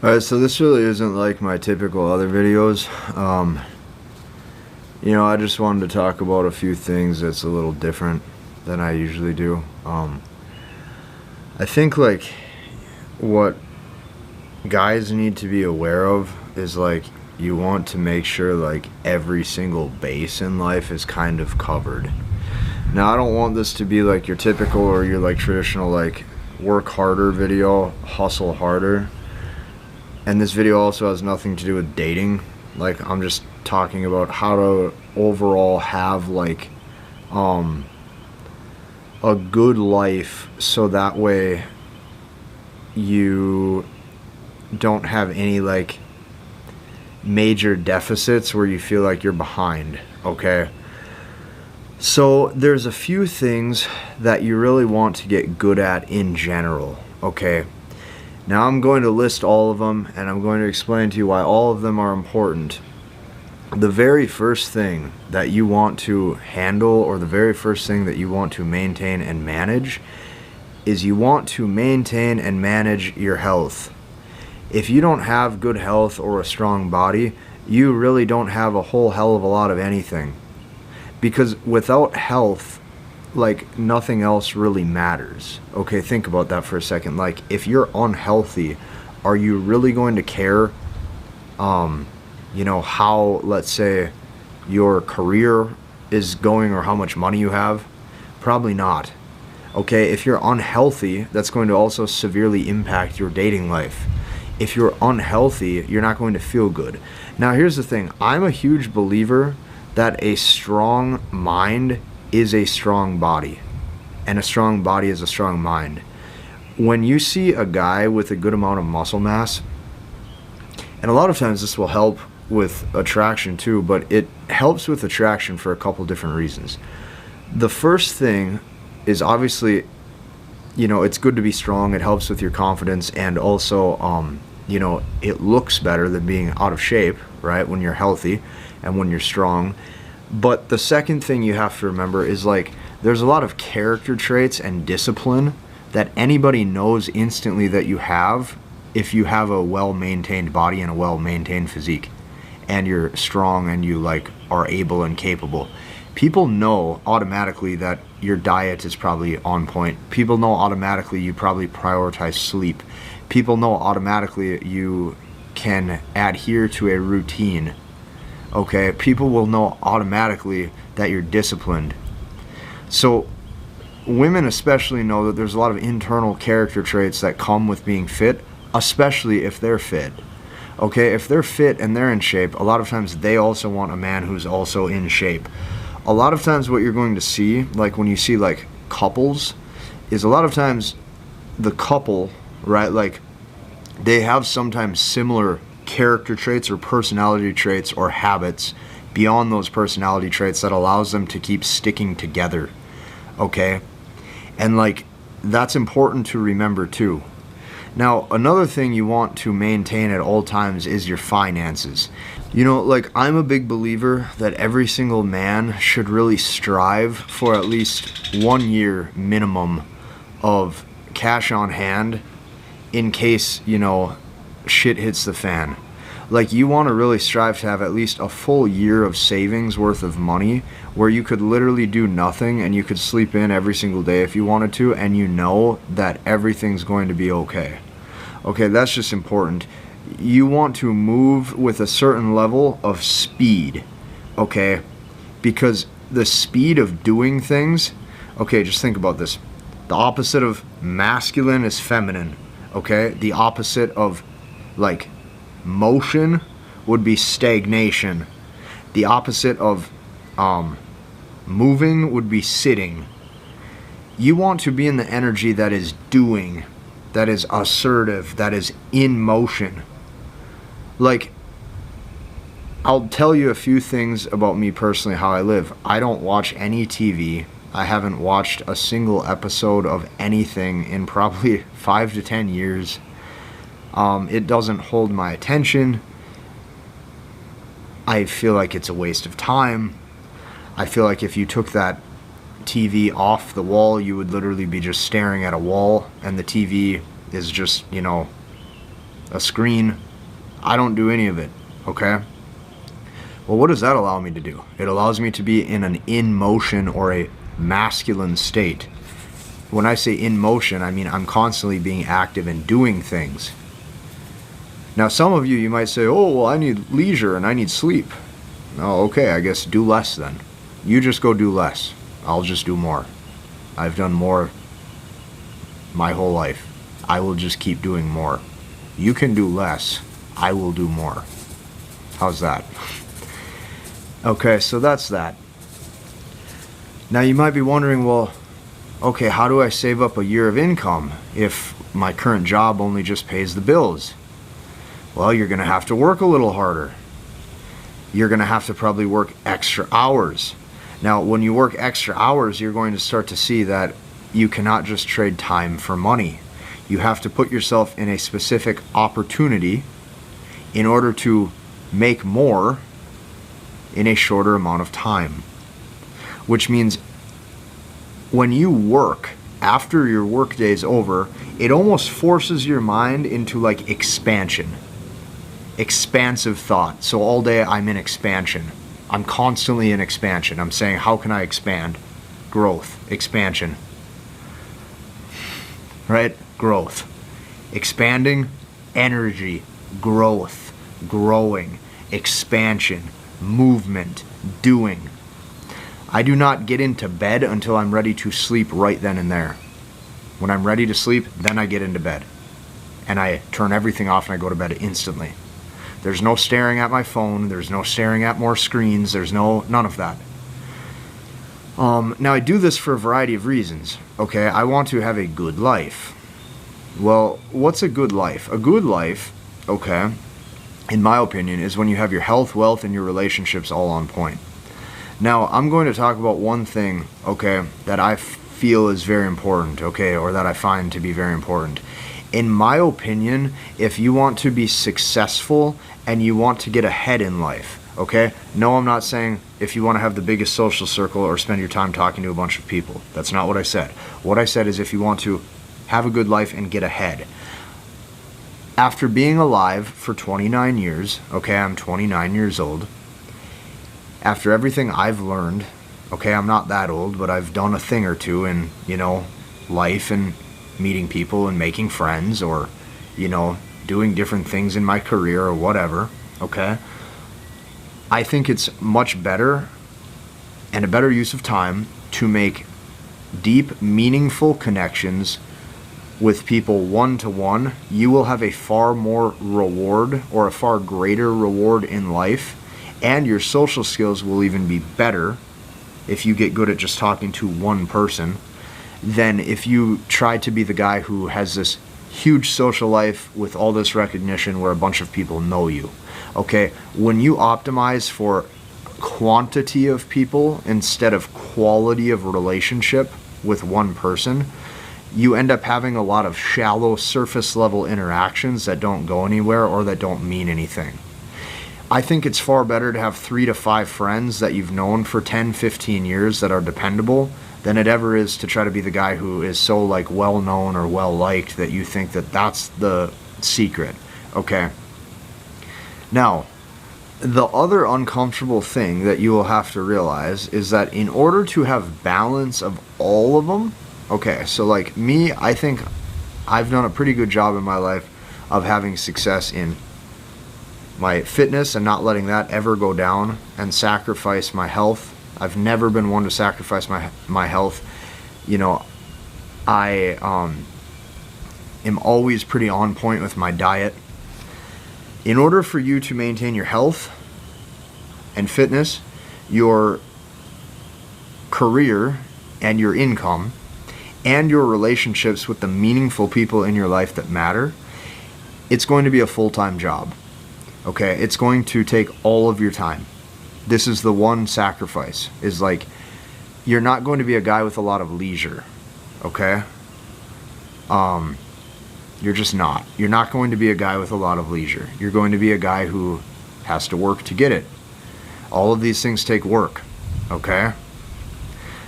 Alright, so this really isn't like my typical other videos. I just wanted to talk about a few things that's a little different than I usually do. I think like what guys need to be aware of is like you want to make sure like every single base in life is kind of covered. Now, I don't want this to be like your typical or your like traditional like work harder video, hustle harder. And this video also has nothing to do with dating. Like, I'm just talking about how to overall have like a good life, so that way you don't have any like major deficits where you feel like you're behind, okay? So there's a few things that you really want to get good at in general, okay? Now I'm going to list all of them, and I'm going to explain to you why all of them are important. The very first thing that you want to handle, or the very first thing that you want to maintain and manage, is you want to maintain and manage your health. If you don't have good health or a strong body, you really don't have a whole hell of a lot of anything. Because without health, like, nothing else really matters. Okay, think about that for a second. Like, if you're unhealthy, are you really going to care how, let's say, your career is going or how much money you have? Probably not. Okay, if you're unhealthy, that's going to also severely impact your dating life. If you're unhealthy, you're not going to feel good. Now, here's the thing. I'm a huge believer that a strong mind is a strong body, and a strong body is a strong mind. When you see a guy with a good amount of muscle mass, and a lot of times this will help with attraction too, but it helps with attraction for a couple different reasons. The first thing is obviously, it's good to be strong. It helps with your confidence, and also, it looks better than being out of shape, right? When you're healthy and when you're strong. But the second thing you have to remember is like there's a lot of character traits and discipline that anybody knows instantly that you have if you have a well-maintained body and a well-maintained physique, and you're strong and you like are able and capable. People know automatically that your diet is probably on point. People know automatically you probably prioritize sleep. People know automatically you can adhere to a routine. Okay, people will know automatically that you're disciplined. So women especially know that there's a lot of internal character traits that come with being fit, especially if they're fit. Okay, if they're fit and they're in shape, a lot of times they also want a man who's also in shape. A lot of times what you're going to see, like when you see like couples, is a lot of times the couple, right, like they have sometimes similar character traits or personality traits or habits beyond those personality traits that allows them to keep sticking together, okay? And like that's important to remember too. Now, another thing you want to maintain at all times is your finances. Like I'm a big believer that every single man should really strive for at least 1 year minimum of cash on hand in case, shit hits the fan. Like, you want to really strive to have at least a full year of savings worth of money where you could literally do nothing and you could sleep in every single day if you wanted to, and you know that everything's going to be okay. Okay, that's just important. You want to move with a certain level of speed, okay? Because the speed of doing things, okay, just think about this. The opposite of masculine is feminine, okay? The opposite of, like, motion would be stagnation. The opposite of moving would be sitting. You want to be in the energy that is doing, that is assertive, that is in motion. Like, I'll tell you a few things about me personally, how I live. I don't watch any TV. I haven't watched a single episode of anything in probably 5 to 10 years. It doesn't hold my attention. I feel like it's a waste of time. I feel like if you took that TV off the wall, you would literally be just staring at a wall, and the TV is just, a screen. I don't do any of it, okay? Well, what does that allow me to do? It allows me to be in an in motion or a masculine state. When I say in motion, I mean I'm constantly being active and doing things. Now, some of you might say, oh, well, I need leisure and I need sleep. Oh, okay, I guess do less then. You just go do less. I'll just do more. I've done more my whole life. I will just keep doing more. You can do less. I will do more. How's that? Okay, so that's that. Now you might be wondering, well, okay, how do I save up a year of income if my current job only just pays the bills? Well, you're going to have to work a little harder. You're going to have to probably work extra hours. Now, when you work extra hours, you're going to start to see that you cannot just trade time for money. You have to put yourself in a specific opportunity in order to make more in a shorter amount of time. Which means when you work, after your workday is over, it almost forces your mind into like expansion. Expansive thought. So all day I'm in expansion. I'm constantly in expansion. I'm saying, how can I expand? Growth, expansion. Right? Growth. Expanding, energy, growth, growing, expansion, movement, doing. I do not get into bed until I'm ready to sleep right then and there. When I'm ready to sleep, then I get into bed. And I turn everything off and I go to bed instantly. There's no staring at my phone. There's no staring at more screens. There's none of that. Now I do this for a variety of reasons. Okay, I want to have a good life. Well, what's a good life? A good life, okay, in my opinion, is when you have your health, wealth, and your relationships all on point. Now, I'm going to talk about one thing, okay, that I feel is very important, okay, or that I find to be very important. In my opinion, if you want to be successful and you want to get ahead in life, okay? No, I'm not saying if you want to have the biggest social circle or spend your time talking to a bunch of people. That's not what I said. What I said is if you want to have a good life and get ahead. After being alive for 29 years, okay, I'm 29 years old. After everything I've learned, okay, I'm not that old, but I've done a thing or two in, life and meeting people and making friends or, doing different things in my career or whatever, okay? I think it's much better and a better use of time to make deep, meaningful connections with people one-to-one. You will have a far more reward or a far greater reward in life, and your social skills will even be better if you get good at just talking to one person than if you try to be the guy who has this huge social life with all this recognition where a bunch of people know you. Okay, when you optimize for quantity of people instead of quality of relationship with one person, you end up having a lot of shallow surface level interactions that don't go anywhere or that don't mean anything. I think it's far better to have 3 to 5 friends that you've known for 10, 15 years that are dependable than it ever is to try to be the guy who is so well known or well liked that you think that that's the secret. Okay. Now, the other uncomfortable thing that you will have to realize is that in order to have balance of all of them, okay, so me, I think I've done a pretty good job in my life of having success in my fitness and not letting that ever go down and sacrifice my health. I've never been one to sacrifice my health. I am always pretty on point with my diet. In order for you to maintain your health and fitness, your career and your income, and your relationships with the meaningful people in your life that matter, it's going to be a full-time job. Okay, it's going to take all of your time. This is the one sacrifice, is you're not going to be a guy with a lot of leisure, okay? You're just not. You're not going to be a guy with a lot of leisure. You're going to be a guy who has to work to get it. All of these things take work, okay?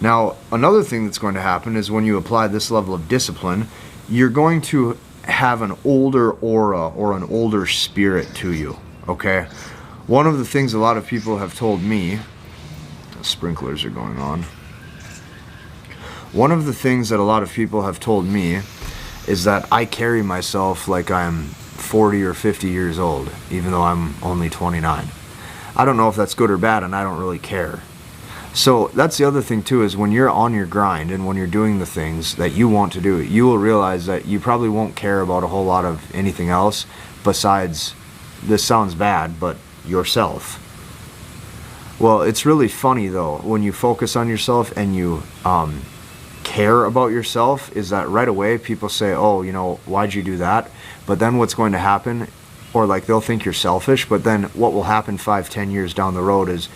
Now, another thing that's going to happen is when you apply this level of discipline, you're going to have an older aura or an older spirit to you, okay? One of the things a lot of people have told me, sprinklers are going on. One of the things that a lot of people have told me is that I carry myself like I'm 40 or 50 years old, even though I'm only 29. I don't know if that's good or bad, and I don't really care. So that's the other thing too, is when you're on your grind and when you're doing the things that you want to do, you will realize that you probably won't care about a whole lot of anything else besides, this sounds bad, but yourself. Well, it's really funny though, when you focus on yourself and you care about yourself, is that right away people say, oh, you know, why'd you do that? But then what's going to happen, or like they'll think you're selfish, but then what will happen 5-10 years down the road is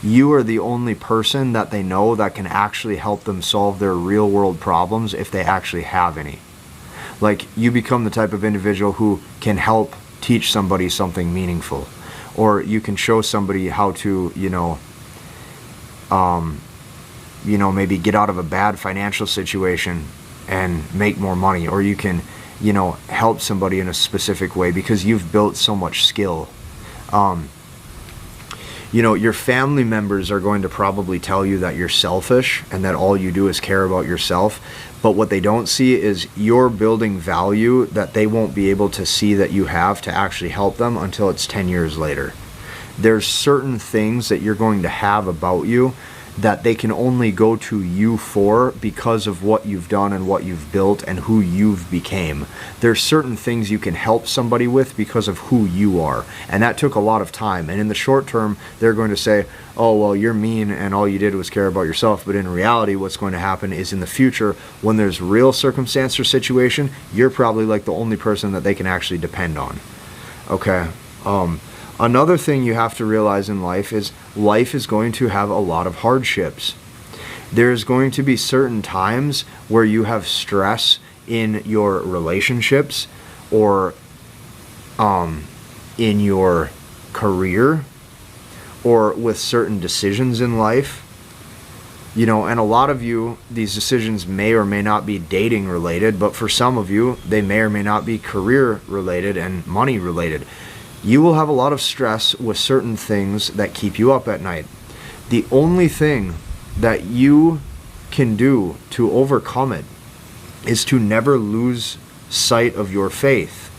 you are the only person that they know that can actually help them solve their real world problems if they actually have any. Like, you become the type of individual who can help teach somebody something meaningful, or you can show somebody how to, maybe get out of a bad financial situation and make more money, or you can, help somebody in a specific way because you've built so much skill. Your family members are going to probably tell you that you're selfish and that all you do is care about yourself. But what they don't see is you're building value that they won't be able to see that you have to actually help them until it's 10 years later. There's certain things that you're going to have about you that they can only go to you for because of what you've done and what you've built and who you've became. There's certain things you can help somebody with because of who you are, and that took a lot of time. And in the short term, they're going to say, oh, well, you're mean and all you did was care about yourself. But in reality, what's going to happen is in the future, when there's real circumstance or situation, you're probably like the only person that they can actually depend on. Okay. Another thing you have to realize in life is going to have a lot of hardships. There's going to be certain times where you have stress in your relationships or in your career or with certain decisions in life. And a lot of you, these decisions may or may not be dating related, but for some of you, they may or may not be career related and money related. You will have a lot of stress with certain things that keep you up at night. The only thing that you can do to overcome it is to never lose sight of your faith.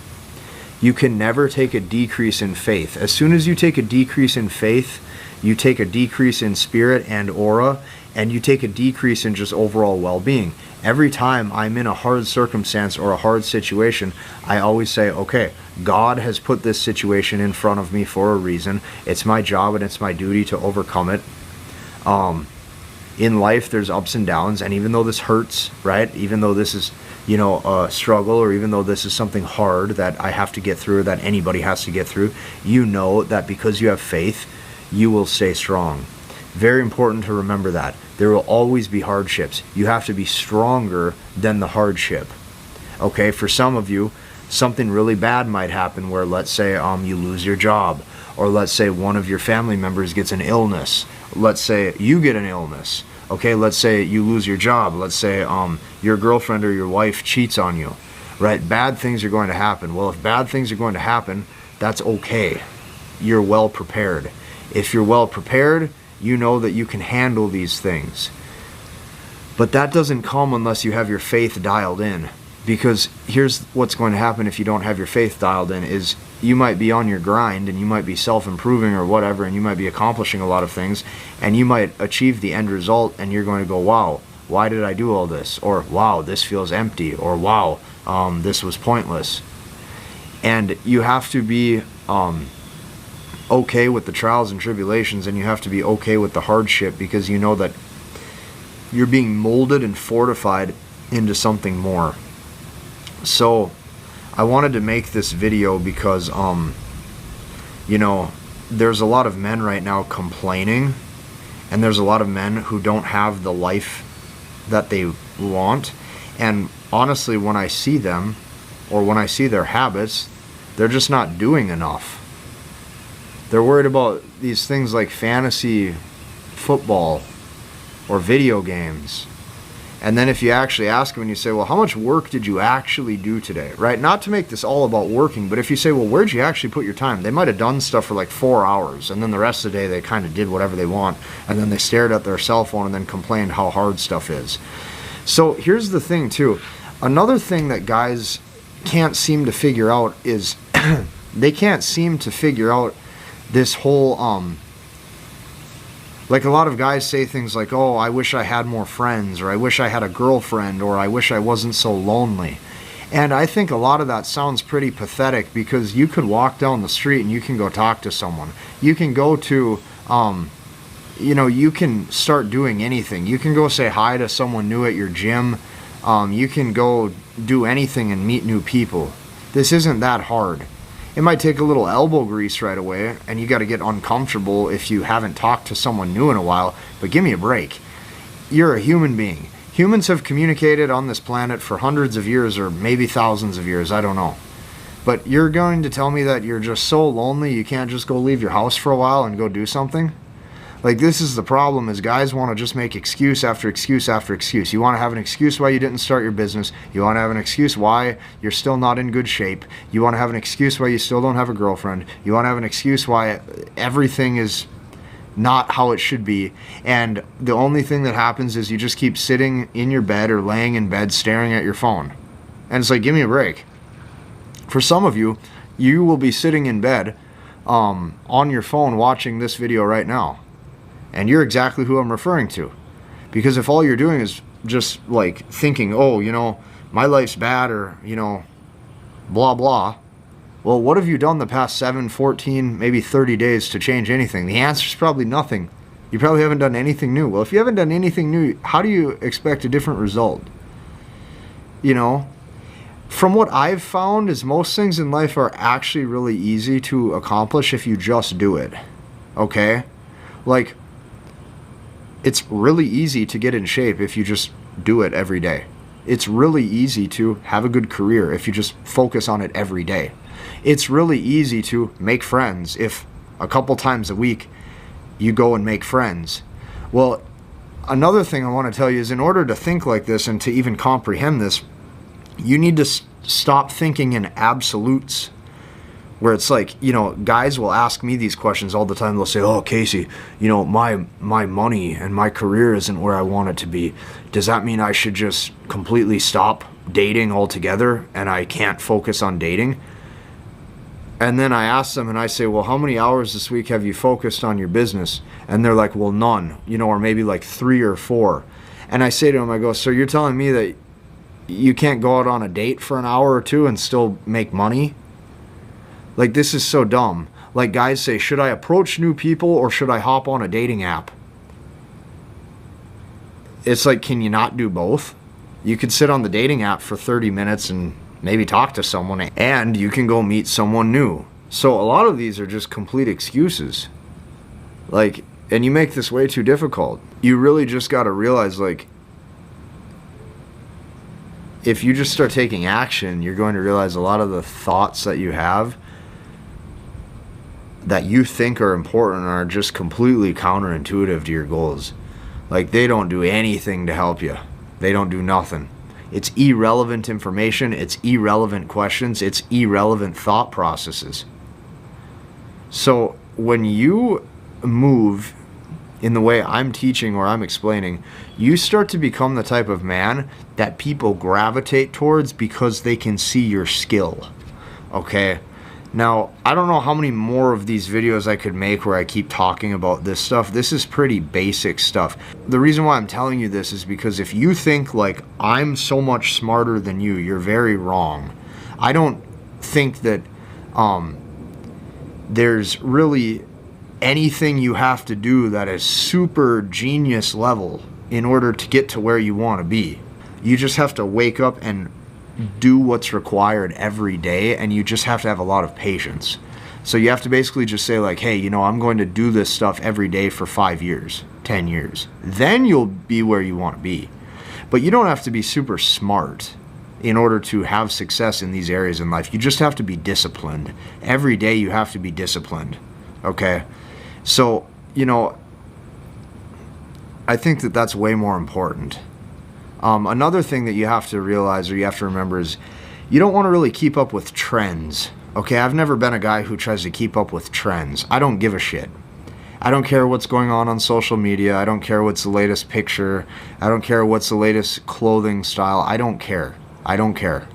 You can never take a decrease in faith. As soon as you take a decrease in faith, you take a decrease in spirit and aura, and you take a decrease in just overall well-being. Every time I'm in a hard circumstance or a hard situation, I always say, okay, God has put this situation in front of me for a reason. It's my job and it's my duty to overcome it. In life, there's ups and downs, and even though this hurts, right? Even though this is, a struggle, or even though this is something hard that I have to get through, or that anybody has to get through, you know that because you have faith, you will stay strong. Very important to remember that. There will always be hardships. You have to be stronger than the hardship. Okay, for some of you, something really bad might happen where, let's say, you lose your job, or let's say one of your family members gets an illness. Let's say you get an illness. Okay, let's say you lose your job. Let's say your girlfriend or your wife cheats on you. Right? Bad things are going to happen. Well, if bad things are going to happen, that's okay. You're well prepared. If you're well prepared, you know that you can handle these things. But that doesn't come unless you have your faith dialed in. Because here's what's going to happen if you don't have your faith dialed in is you might be on your grind and you might be self-improving or whatever, and you might be accomplishing a lot of things, and you might achieve the end result, and you're going to go, wow, why did I do all this? Or wow, this feels empty. Or wow, this was pointless. And you have to be okay with the trials and tribulations, and you have to be okay with the hardship, because you know that you're being molded and fortified into something more. So I wanted to make this video because there's a lot of men right now complaining, and there's a lot of men who don't have the life that they want. And honestly, when I see them, or when I see their habits, they're just not doing enough. They're worried about these things like fantasy football or video games. And then if you actually ask them and you say, well, how much work did you actually do today, right? Not to make this all about working, but if you say, well, where'd you actually put your time? They might have done stuff for like 4 hours, and then the rest of the day they kind of did whatever they want, and then they stared at their cell phone and then complained how hard stuff is. So here's the thing too. Another thing that guys can't seem to figure out is they can't seem to figure out this whole like a lot of guys say things like, oh, I wish I had more friends, or I wish I had a girlfriend, or I wish I wasn't so lonely. And I think a lot of that sounds pretty pathetic, because you could walk down the street and you can go talk to someone. You can go to, you can start doing anything. You can go say hi to someone new at your gym. You can go do anything and meet new people. This isn't that hard. It might take a little elbow grease right away, and you got to get uncomfortable if you haven't talked to someone new in a while, but give me a break. You're a human being. Humans have communicated on this planet for hundreds of years, or maybe thousands of years, I don't know. But you're going to tell me that you're just so lonely you can't just go leave your house for a while and go do something? Like, this is the problem, is guys want to just make excuse after excuse after excuse. You want to have an excuse why you didn't start your business. You want to have an excuse why you're still not in good shape. You want to have an excuse why you still don't have a girlfriend. You want to have an excuse why everything is not how it should be. And the only thing that happens is you just keep sitting in your bed or laying in bed staring at your phone. And it's like, give me a break. For some of you, you will be sitting in bed on your phone watching this video right now. And you're exactly who I'm referring to. Because if all you're doing is just like thinking, oh, my life's bad, or, blah, blah. Well, what have you done the past 7, 14, maybe 30 days to change anything? The answer is probably nothing. You probably haven't done anything new. Well, if you haven't done anything new, how do you expect a different result? From what I've found is most things in life are actually really easy to accomplish if you just do it. Okay? Like, it's really easy to get in shape if you just do it every day. It's really easy to have a good career if you just focus on it every day. It's really easy to make friends if a couple times a week you go and make friends. Well, another thing I want to tell you is, in order to think like this and to even comprehend this, you need to stop thinking in absolutes. Where it's like, guys will ask me these questions all the time. They'll say, oh, Casey, my money and my career isn't where I want it to be. Does that mean I should just completely stop dating altogether and I can't focus on dating? And then I ask them and I say, well, how many hours this week have you focused on your business? And they're like, well, none, or maybe like 3 or 4. And I say to them, I go, so you're telling me that you can't go out on a date for an hour or two and still make money? Like, this is so dumb. Like, guys say, should I approach new people or should I hop on a dating app? It's like, can you not do both? You could sit on the dating app for 30 minutes and maybe talk to someone, and you can go meet someone new. So a lot of these are just complete excuses. Like, and you make this way too difficult. You really just got to realize, like, if you just start taking action, you're going to realize a lot of the thoughts that you have that you think are important are just completely counterintuitive to your goals. Like, they don't do anything to help you. They don't do nothing. It's irrelevant information. It's irrelevant questions. It's irrelevant thought processes. So when you move in the way I'm teaching or I'm explaining, you start to become the type of man that people gravitate towards because they can see your skill. Okay? Now, I don't know how many more of these videos I could make where I keep talking about this stuff. This is pretty basic stuff. The reason why I'm telling you this is because if you think like I'm so much smarter than you, you're very wrong. I don't think that there's really anything you have to do that is super genius level in order to get to where you want to be. You just have to wake up and do what's required every day, and you just have to have a lot of patience. So you have to basically just say like, hey, I'm going to do this stuff every day for 5 years, 10 years. Then you'll be where you want to be. But you don't have to be super smart in order to have success in these areas in life. You just have to be disciplined. Every day you have to be disciplined. Okay? So, I think that that's way more important. Another thing that you have to realize or you have to remember is you don't want to really keep up with trends. Okay, I've never been a guy who tries to keep up with trends. I don't give a shit. I don't care what's going on social media. I don't care what's the latest picture. I don't care what's the latest clothing style. I don't care. I don't care.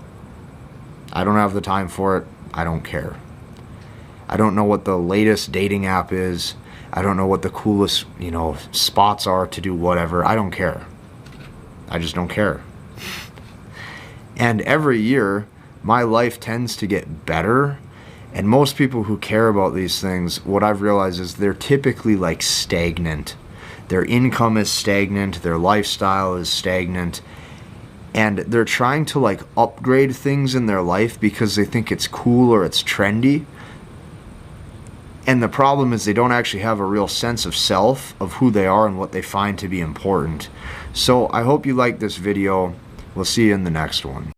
I don't have the time for it. I don't care. I don't know what the latest dating app is. I don't know what the coolest, spots are to do whatever. I don't care. I just don't care. And every year, my life tends to get better. And most people who care about these things, what I've realized is they're typically like stagnant. Their income is stagnant, their lifestyle is stagnant, and they're trying to like upgrade things in their life because they think it's cool or it's trendy. And the problem is they don't actually have a real sense of self, of who they are and what they find to be important. So I hope you like this video. We'll see you in the next one.